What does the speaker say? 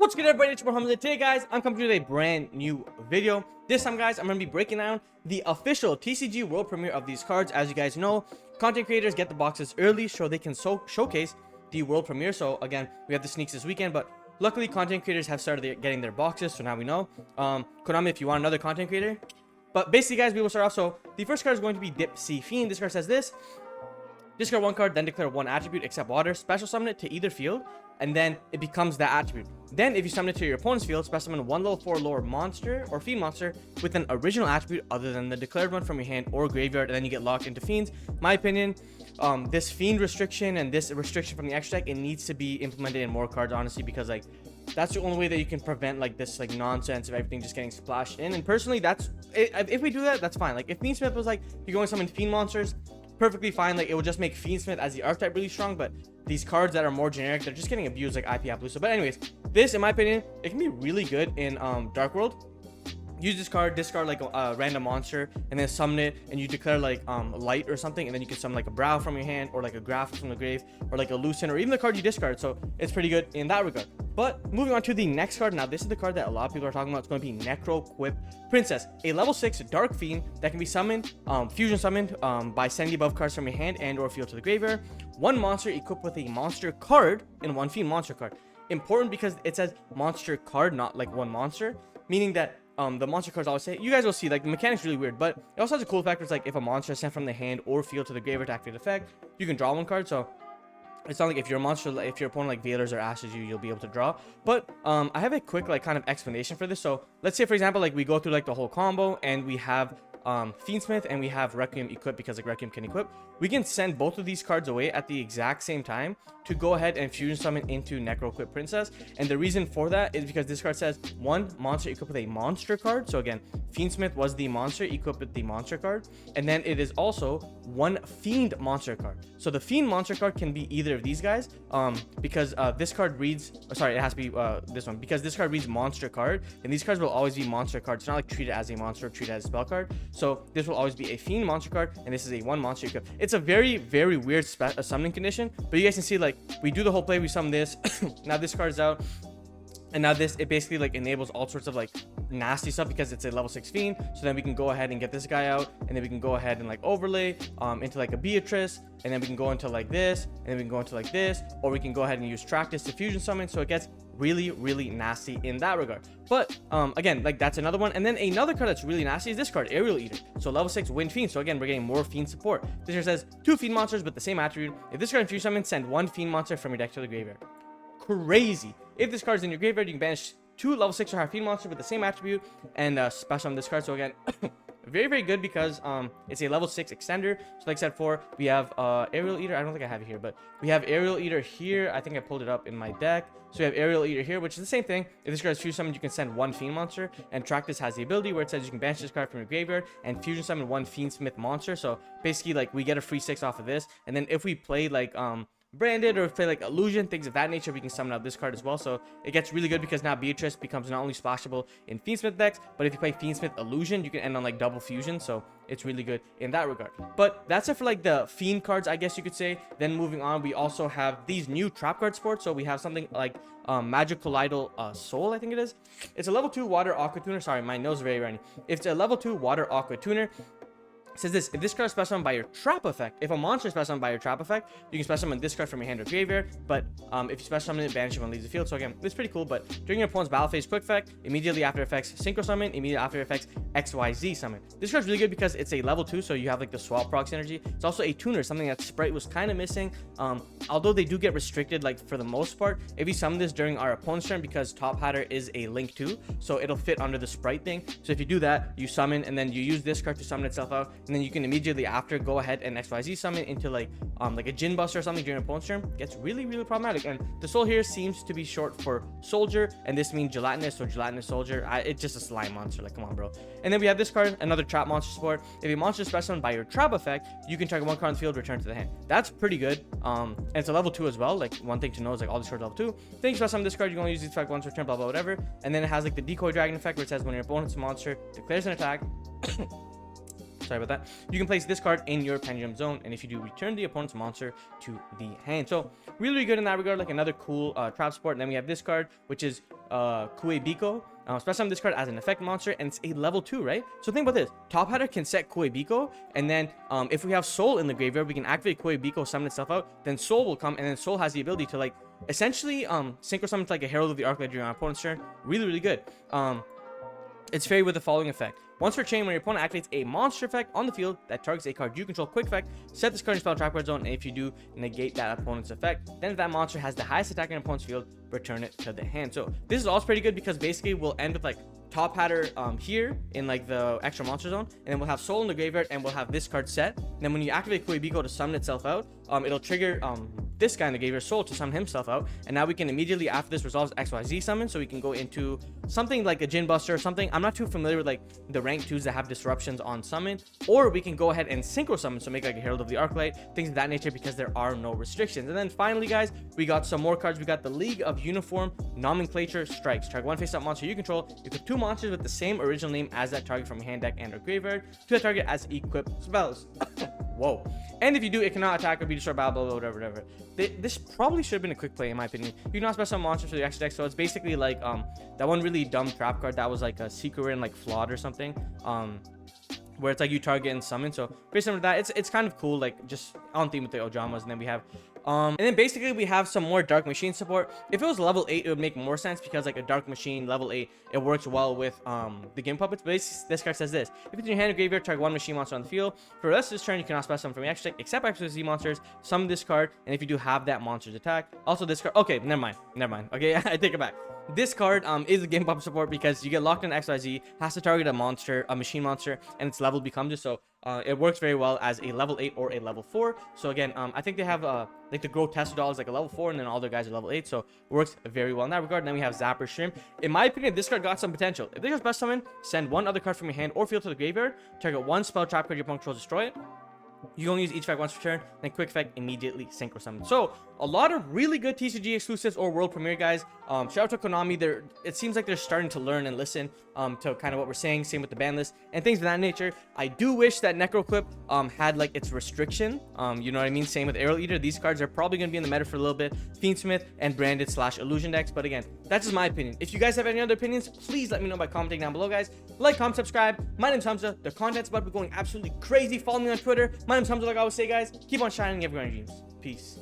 What's good, everybody? It's your boy today, guys, I'm coming to you with a brand new video. This time, guys, I'm going to be breaking down the official TCG world premiere of these cards. As you guys know, content creators get the boxes early so they can showcase the world premiere. So again, we have the sneaks this weekend, but luckily content creators have started getting their boxes, so now we know. Konami, if you want another content creator. But basically, guys, we will start off. So the first card is going to be Fiend. This card says this: discard one card, then declare one attribute except water, special summon it to either field, and then it becomes that attribute. Then if you summon it to your opponent's field, special summon one level 4 lower monster or fiend monster with an original attribute other than the declared one from your hand or graveyard, and then you get locked into fiends. My opinion, this fiend restriction and this restriction from the extra deck, it needs to be implemented in more cards, honestly, because like that's the only way that you can prevent like this like nonsense of everything just getting splashed in. And personally, that's if we do that, that's fine. Like if Fiendsmith was like you're going to summon fiend monsters, perfectly fine. Like it will just make Fiendsmith as the archetype really strong, but these cards that are more generic, they're just getting abused like IP Appaloosa. But anyways, this in my opinion, it can be really good in Dark World. Use this card, discard like a random monster, and then summon it, and you declare like light or something, and then you can summon like a brow from your hand, or like a graph from the grave, or like a lucent, or even the card you discard. So it's pretty good in that regard. But moving on to the next card. Now this is the card that a lot of people are talking about. It's going to be Necroquip Princess, a level 6 dark fiend that can be summoned, fusion summoned by sending the above cards from your hand and or field to the graveyard. One monster equipped with a monster card and one fiend monster card. Important because it says monster card, not like one monster, meaning that the monster cards always say, you guys will see, like the mechanic's really weird, but it also has a cool factor. It's like if a monster is sent from the hand or field to the graveyard to activate effect, you can draw one card. So it's not like if your monster, if your opponent like Veilers or Ashes you'll be able to draw. But I have a quick like kind of explanation for this. So let's say, for example, like we go through like the whole combo and we have Fiendsmith and we have Requiem equipped, because like Requiem can equip. We can send both of these cards away at the exact same time to go ahead and fusion summon into Necroquip Princess. And the reason for that is because this card says one monster equipped with a monster card. So again, Fiendsmith was the monster equipped with the monster card, and then it is also one fiend monster card. So the fiend monster card can be either of these guys, because this card reads, sorry, it has to be this one, because this card reads monster card, and these cards will always be monster cards. It's not like treated as a monster or treated as a spell card. So this will always be a fiend monster card, and this is a one monster equipped. It's a very, very weird summoning condition, but you guys can see, like, we do the whole play, we summon this, now this card's out, and now this, it basically like enables all sorts of like nasty stuff because it's a level 6 fiend. So then we can go ahead and get this guy out, and then we can go ahead and like overlay into like a Beatrice, and then we can go into like this, and then we can go into like this, or we can go ahead and use Tractus to fusion summon. So it gets really, really nasty in that regard. But again, like that's another one. And then another card that's really nasty is this card, Aerial Eater. So level 6 wind fiend. So again, we're getting more fiend support. This here says 2 fiend monsters with the same attribute. If this card fusion summon, send 1 fiend monster from your deck to the graveyard. Crazy. If this card is in your graveyard, you can banish 2 level 6 or higher fiend monster with the same attribute and special on this card. So again, very, very good because it's a level 6 extender. So like I said before, we have Aerial Eater. I don't think I have it here, but we have Aerial Eater here. I think I pulled it up in my deck. So we have Aerial Eater here, which is the same thing. If this card is fusion summoned, you can send 1 fiend monster, and Tractus has the ability where it says you can banish this card from your graveyard and fusion summon 1 Fiendsmith monster. So basically, like, we get a free 6 off of this, and then if we play like Branded or play like Illusion, things of that nature, we can summon out this card as well. So it gets really good because now Beatrice becomes not only splashable in Fiendsmith decks, but if you play Fiendsmith Illusion, you can end on like double fusion. So it's really good in that regard. But that's it for like the Fiend cards, I guess you could say. Then moving on, we also have these new trap card sports. So we have something like Magic Colloidal Soul, I think it is. It's a level 2 water aqua tuner. Sorry, my nose is very runny. It's a level 2 water aqua tuner. It says this: if this card is special summoned by your trap effect, if a monster is special summoned by your trap effect, you can special summon this card from your hand or graveyard. But if you special summon it, banish it when it leaves the field. So again, this is pretty cool. But during your opponent's battle phase quick effect, immediately after effects synchro summon, immediately after effects XYZ summon. This card's really good because it's a level 2, so you have like the swap proc synergy. It's also a tuner, something that Sprite was kind of missing. Although they do get restricted, like for the most part, if you summon this during our opponent's turn, because Top Hatter is a link 2, so it'll fit under the Sprite thing. So if you do that, you summon, and then you use this card to summon itself out, and then you can immediately after go ahead and XYZ summon into like a Jin Buster or something during opponent's turn. Gets really, really problematic. And the soul here seems to be short for soldier, and this means gelatinous, so gelatinous soldier. It's just a slime monster, like come on, bro. And then we have this card, another trap monster support. If a monster is special summoned by your trap effect, you can target 1 card on the field, return to the hand. That's pretty good. And it's a level 2 as well. Like one thing to know is like all these cards are level 2. Then you special summon this card, you can only use this effect once, return, blah blah whatever. And then it has like the decoy dragon effect, where it says when your opponent's monster declares an attack sorry about that, you can place this card in your pendulum zone, and if you do, return the opponent's monster to the hand. So really, really good in that regard, like another cool trap support. And then we have this card, which is Kuebiko. Special summon this card as an effect monster, and it's a level 2, right? So think about this. Top Hatter can set Kuebiko, and then if we have Soul in the graveyard, we can activate Kuebiko, summon itself out, then Soul will come, and then Soul has the ability to, like, essentially synchro summon to, like, a Herald of the Arclight during our opponent's turn. Really, really good. It's fairy with the following effect. Once per chain, when your opponent activates a monster effect on the field that targets a card you control, quick effect, set this card in spell trap card zone, and if you do, negate that opponent's effect. Then if that monster has the highest attack in opponent's field, return it to the hand. So this is also pretty good because basically we'll end with like Top Hatter here in like the extra monster zone, and then we'll have Soul in the graveyard, and we'll have this card set. And then when you activate Kuebiko to summon itself out, it'll trigger this guy in the graveyard, Soul, to summon himself out, and now we can immediately after this resolves XYZ summon, so we can go into something like a Jin Buster or something. I'm not too familiar with like the rank 2s that have disruptions on summon, or we can go ahead and synchro summon, so make like a Herald of the Arclight, things of that nature, because there are no restrictions. And then finally, guys, we got some more cards. We got the League of Uniform Nomenclature Strikes. Target one face-up monster you control. You put 2 monsters with the same original name as that target from your hand, deck, and or graveyard to the target as equipped spells. Whoa. And if you do, it cannot attack or be destroyed by blah, blah, whatever, whatever. This probably should have been a quick play, in my opinion. You can also special monsters for the extra deck, so it's basically like that one really dumb trap card that was like a secret and like flawed or something. Where it's like you target and summon. So based on that, it's kind of cool, like just on theme with the Ojamas. And then we have and then basically we have some more Dark Machine support. If it was level 8, it would make more sense because like a Dark Machine level 8, it works well with the Game Puppets. But this card says this: if it's in your hand or graveyard, target 1 machine monster on the field. For the rest of this turn, you cannot special summon from your extra deck except XYZ monsters. Summon this card, and if you do, have that monster's attack. Also this card, okay, never mind. Okay, I take it back. This card is a Game Puppet support because you get locked in XYZ, has to target a monster, a machine monster, and its level becomes it. So it works very well as a level 8 or a level 4. So again, I think they have like the Grotesque doll is like a level 4, and then all their guys are level 8. So it works very well in that regard. And then we have Zapper Shrimp. In my opinion, this card got some potential. If they just best summon, send 1 other card from your hand or field to the graveyard, target 1 spell trap card your opponent controls, destroy it. You only use each effect once per turn, then quick effect immediately synchro summon. So a lot of really good TCG exclusives or world premiere, guys. Shout out to Konami. It seems like they're starting to learn and listen to kind of what we're saying. Same with the ban list and things of that nature. I do wish that Necroquip had like its restriction. You know what I mean? Same with Arrow Eater. These cards are probably going to be in the meta for a little bit. Fiendsmith and branded / illusion decks. But again, that's just my opinion. If you guys have any other opinions, please let me know by commenting down below, guys. Like, comment, subscribe. My name's Hamza. The content's about to be going absolutely crazy. Follow me on Twitter. My name's Hamza, like I always say, guys. Keep on shining everyone dreams. Peace.